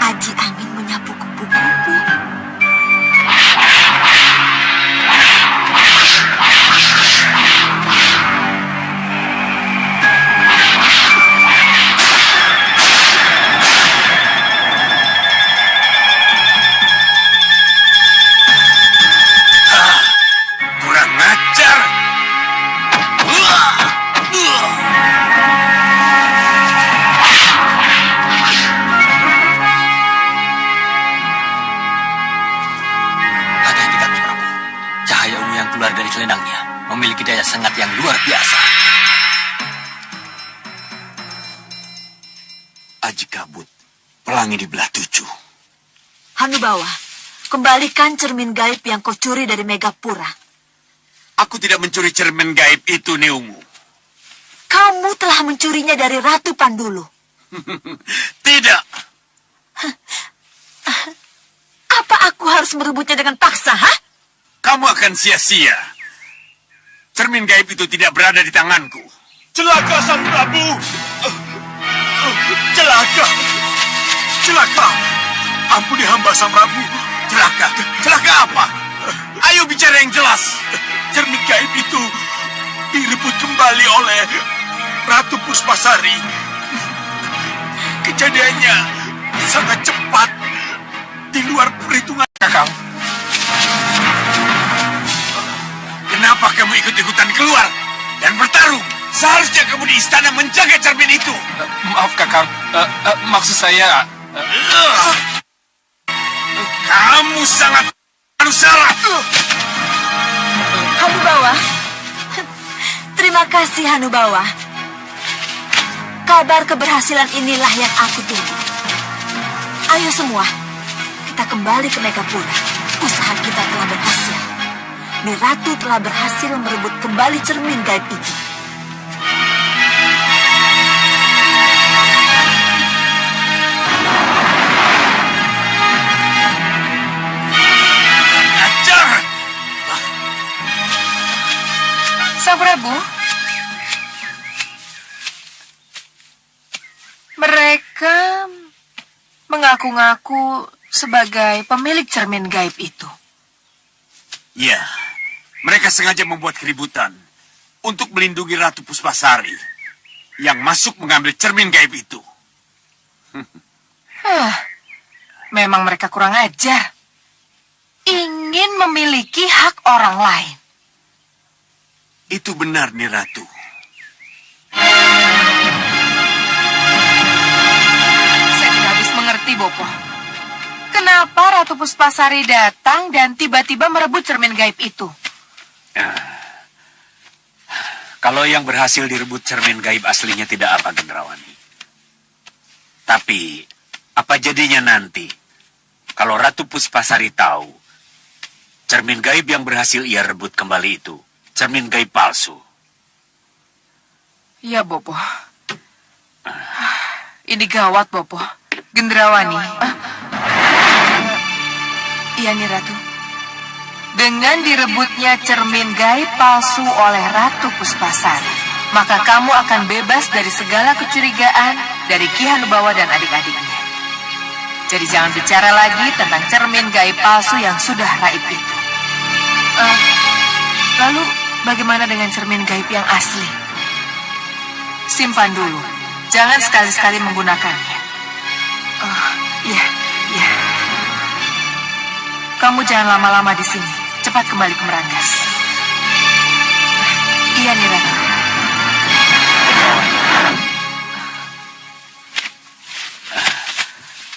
Aji angin menyapu kupu-kupu. Kurang ajar. Hati-hati, Kakang Prabu. Cahaya ungu yang keluar dari selendangnya memiliki daya sengat yang luar biasa. Aji kabut, pelangi di belah tujuh. Hanubawa, kembalikan cermin gaib yang kau curi dari Megapura. Aku tidak mencuri cermin gaib itu, Neungu. Kamu telah mencurinya dari Ratu Pandulu. Tidak. Apa aku harus merebutnya dengan paksa, hah? Kamu akan sia-sia. Cermin gaib itu tidak berada di tanganku. Celaka, Sang Prabu! Celaka! Celaka! Ampuni hamba, Sang Prabu. Celaka? Celaka apa? Ayo bicara yang jelas. Cermin gaib itu direbut kembali oleh Ratu Puspasari. Kejadiannya sangat cepat, di luar perhitungan. Kakang, Kenapa kamu ikut-ikutan keluar dan bertarung? Seharusnya kamu di istana menjaga cermin itu. maaf Kakang. Maksud saya... Kamu sangat salah. Hanubawa. Terima kasih, Hanubawa. Kabar keberhasilan inilah yang aku tunggu. Ayo semua, kita kembali ke Megapura. Usaha kita telah berhasil. Niratu telah berhasil merebut kembali cermin gaib itu. Ajar! Sang Prabu, mereka mengaku-ngaku sebagai pemilik cermin gaib itu. Ya, mereka sengaja membuat keributan untuk melindungi Ratu Puspasari yang masuk mengambil cermin gaib itu. Memang mereka kurang ajar. Ingin memiliki hak orang lain. Itu benar nih, Ratu. Saya tidak habis mengerti, Bopo. Kenapa Ratu Puspasari datang dan tiba-tiba merebut cermin gaib itu? Kalau yang berhasil direbut cermin gaib aslinya tidak apa, Gendrawani. Tapi, apa jadinya nanti kalau Ratu Puspasari tahu cermin gaib yang berhasil ia rebut kembali itu cermin gaib palsu? Iya, Bopo. Ini gawat, Bopo. Gendrawani. Iya nih, Ratu. Dengan direbutnya cermin gaib palsu oleh Ratu Puspasari, maka kamu akan bebas dari segala kecurigaan dari Ki Hanubawa dan adik-adiknya. Jadi jangan bicara lagi tentang cermin gaib palsu yang sudah raib itu. Lalu bagaimana dengan cermin gaib yang asli? Simpan dulu, jangan sekali-sekali menggunakannya. Iya. Kamu jangan lama-lama di sini. Cepat kembali ke Meranggas. Iya, Nyi Ratu.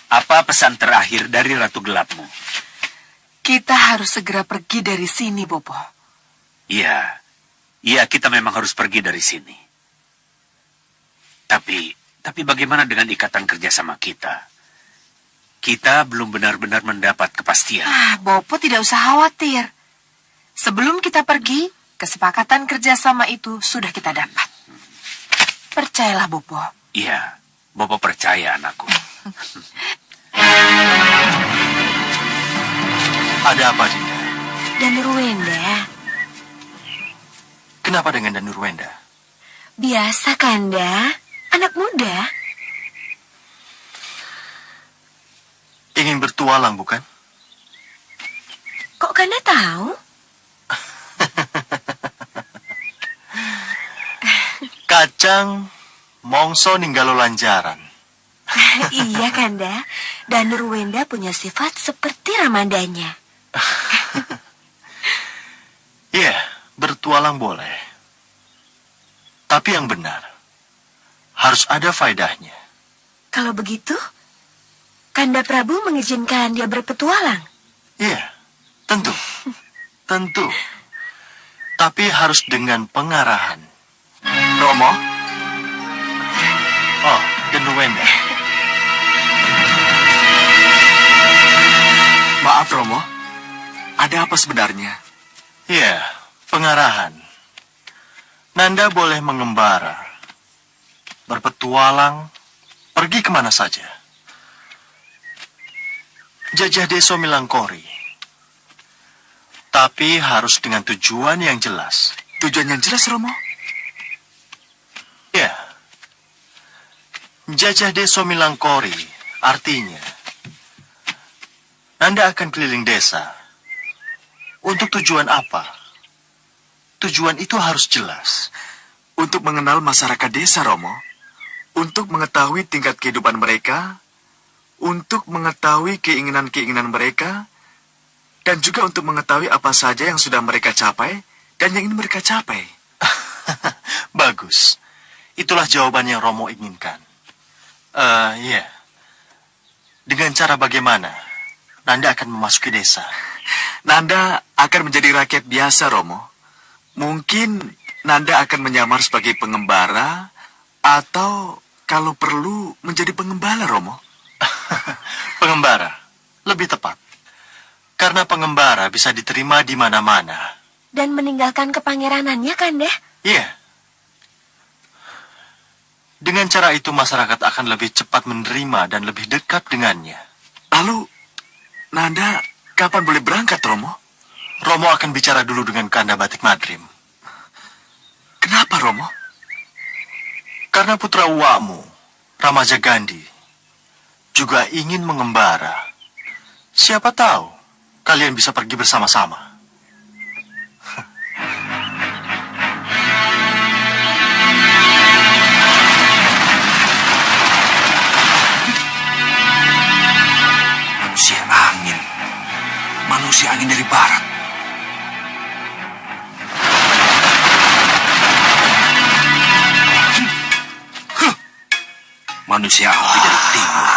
Apa pesan terakhir dari Ratu Gelapmu? Kita harus segera pergi dari sini, Bopo. Iya, kita memang harus pergi dari sini. Tapi bagaimana dengan ikatan kerjasama kita? Kita belum benar-benar mendapat kepastian. Bopo tidak usah khawatir. Sebelum kita pergi, kesepakatan kerjasama itu sudah kita dapat. Percayalah, Bopo. Iya, Bopo percaya anakku. Ada apa, Dinda? Danurwenda. Kenapa dengan Danurwenda? Biasa, Kanda. Anak muda. Ingin bertualang, bukan? Kok Kanda tahu? Kacang, mongso ninggalo lanjaran. Iya, Kanda. Danurwenda punya sifat seperti Ramadanya. Iya, bertualang boleh. Tapi yang benar, harus ada faedahnya. Kalau begitu, Kanda Prabu mengizinkan dia berpetualang? Iya, tentu. Tentu. Tapi harus dengan pengarahan. Romo? Oh, Danurwenda. Maaf, Romo. Ada apa sebenarnya? Iya, pengarahan. Nanda boleh mengembara, berpetualang, pergi kemana saja. Jajah Deso Milangkori. Tapi harus dengan tujuan yang jelas. Tujuan yang jelas, Romo? Ya. Jajah Deso Milangkori artinya Nanda akan keliling desa. Untuk tujuan apa? Tujuan itu harus jelas. Untuk mengenal masyarakat desa, Romo. Untuk mengetahui tingkat kehidupan mereka. Untuk mengetahui keinginan-keinginan mereka. Dan juga untuk mengetahui apa saja yang sudah mereka capai dan yang ingin mereka capai. Bagus. Itulah jawaban yang Romo inginkan. Iya. Dengan cara bagaimana Nanda akan memasuki desa? Nanda akan menjadi rakyat biasa, Romo. Mungkin Nanda akan menyamar sebagai pengembara atau kalau perlu menjadi pengembala, Romo. Pengembara, lebih tepat. Karena pengembara bisa diterima di mana-mana. Dan meninggalkan kepangeranannya, Kanda? Iya. Dengan cara itu masyarakat akan lebih cepat menerima dan lebih dekat dengannya. Lalu, Nanda kapan boleh berangkat, Romo? Romo akan bicara dulu dengan Kanda Batik Madrim. Kenapa, Romo? Karena putra uakmu, Ramaja Gandhi, juga ingin mengembara. Siapa tahu kalian bisa pergi bersama-sama. Manusia angin dari barat. Manusia api dari timur.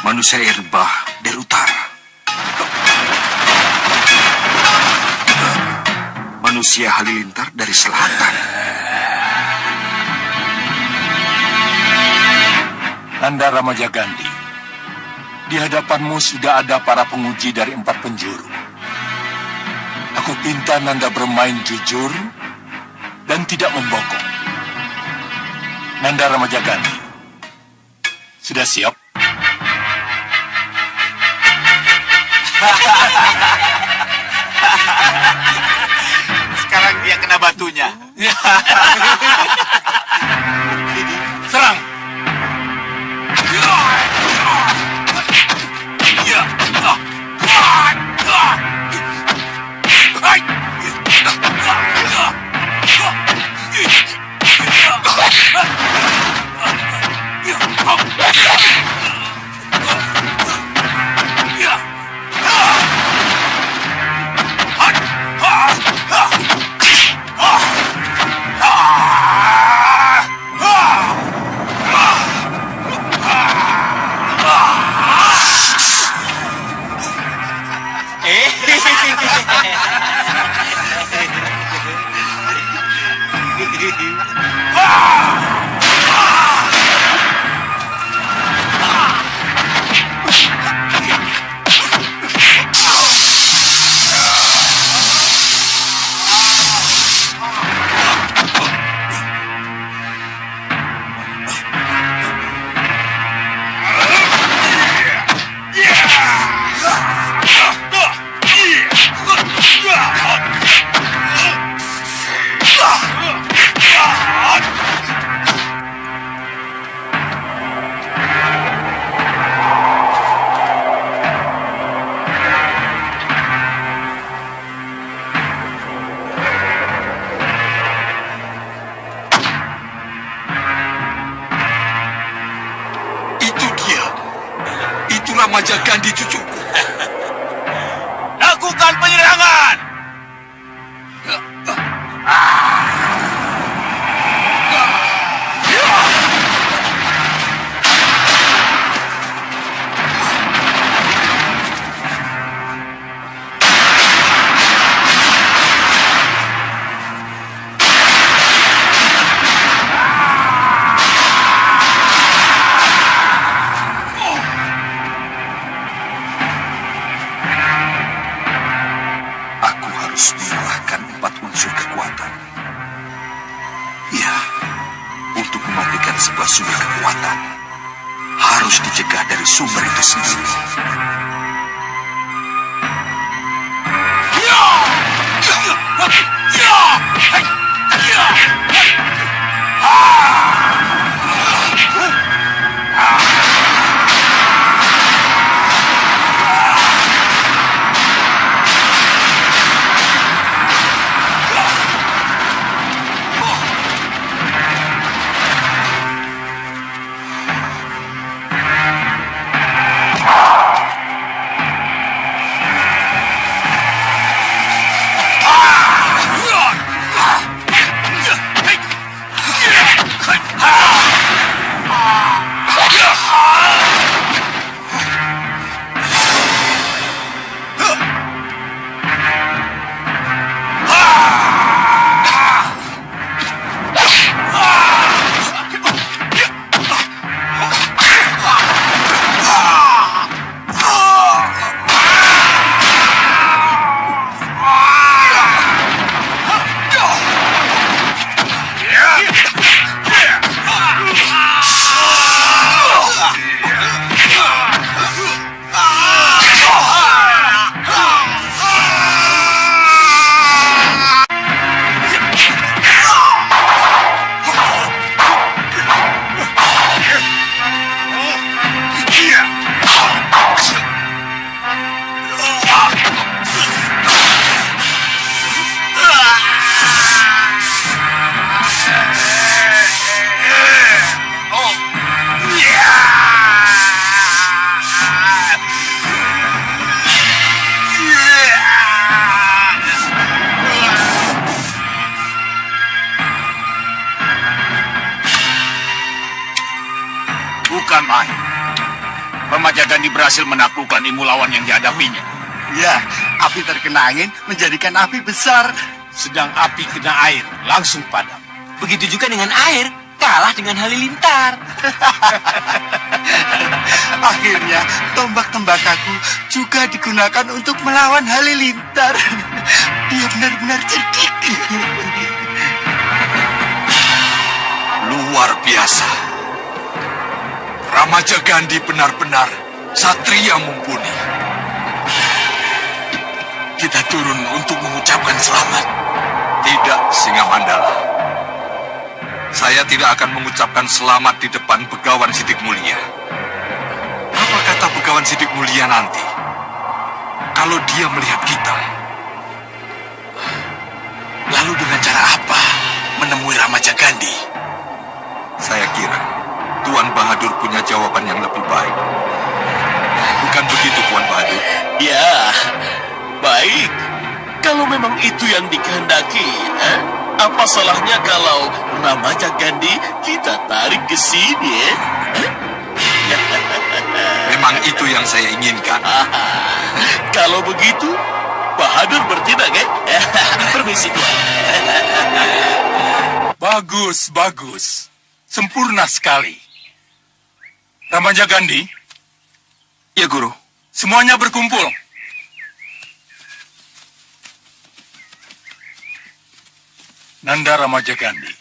Manusia air bah dari utara. Manusia halilintar dari selatan. Nanda Ramaja Gandhi, di hadapanmu sudah ada para penguji dari 4 penjuru. Aku pinta Nanda bermain jujur dan tidak membokong. Nanda Ramaja Gandhi, sudah siap? Sekarang dia kena batunya. Serang! Majagandhi cucuku. Lakukan penyerangan. sebuah sumber kekuatan harus dicegah dari sumber itu sendiri. Bukan main. Majagandhi berhasil menaklukkan ilmu lawan yang dihadapinya. Ya, api terkena angin menjadikan api besar. Sedang api kena air, langsung padam. Begitu juga dengan air, kalah dengan halilintar. Akhirnya, tombak tembakaku juga digunakan untuk melawan halilintar. Dia benar-benar cerdik. Luar biasa. Ramajagandhi benar-benar satria mumpuni. turun untuk mengucapkan selamat. Tidak, Singa Mandala. Saya tidak akan mengucapkan selamat di depan Begawan Sidik Mulia. Apa kata Begawan Sidik Mulia nanti? Kalau dia melihat kita. Lalu dengan cara apa menemui Ramaja Gandhi? Saya kira Tuan Bahadur punya jawaban yang lebih baik. Bukan begitu, Tuan Bahadur? Ya, baik. Kalau memang itu yang dikehendaki, apa salahnya kalau Ramaja Gandhi kita tarik ke sini, Memang itu yang saya inginkan. Kalau begitu, Bahadur bertindak, Permisi, Tuan. Bagus, bagus. Sempurna sekali. Ramaja Gandhi? Ya, Guru. Semuanya berkumpul. Nanda Ramaja Gandhi.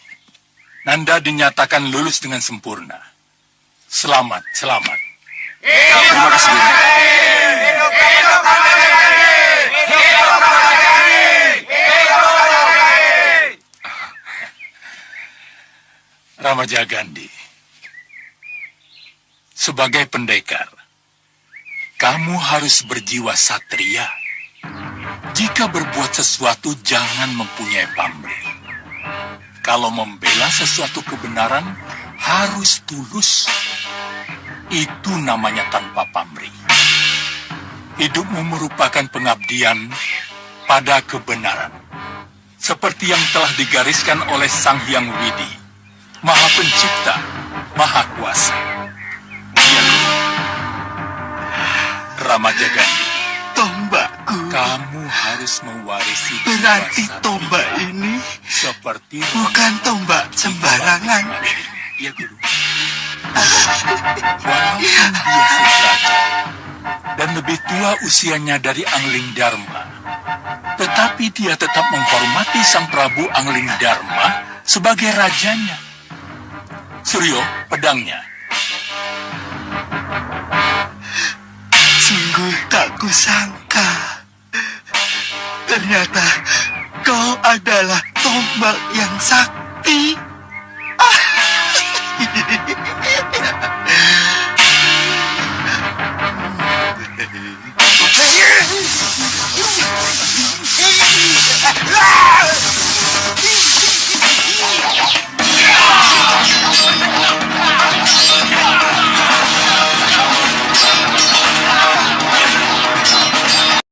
Nanda dinyatakan lulus dengan sempurna. Selamat, selamat. Terima kasih, Guru. Ramaja Gandhi, sebagai pendekar, kamu harus berjiwa satria. Jika berbuat sesuatu, jangan mempunyai pamrih. Kalau membela sesuatu kebenaran, harus tulus. Itu namanya tanpa pamrih. Hidupmu merupakan pengabdian pada kebenaran. Seperti yang telah digariskan oleh Sang Hyang Widi, Maha Pencipta, Maha Kuasa. Ya, Guru. Ramaja Gandhi, Tombakku. kamu harus mewarisi Berarti jiwa tombak satria ini seperti bukan tombak sembarangan. Ya, Guru. Walaupun dia sederajat dan lebih tua usianya dari Angling Dharma, tetapi dia tetap menghormati Sang Prabu Angling Dharma sebagai rajanya. Suryo, pedangnya. Sungguh tak kusangka. Ternyata kau adalah tombak yang sakti.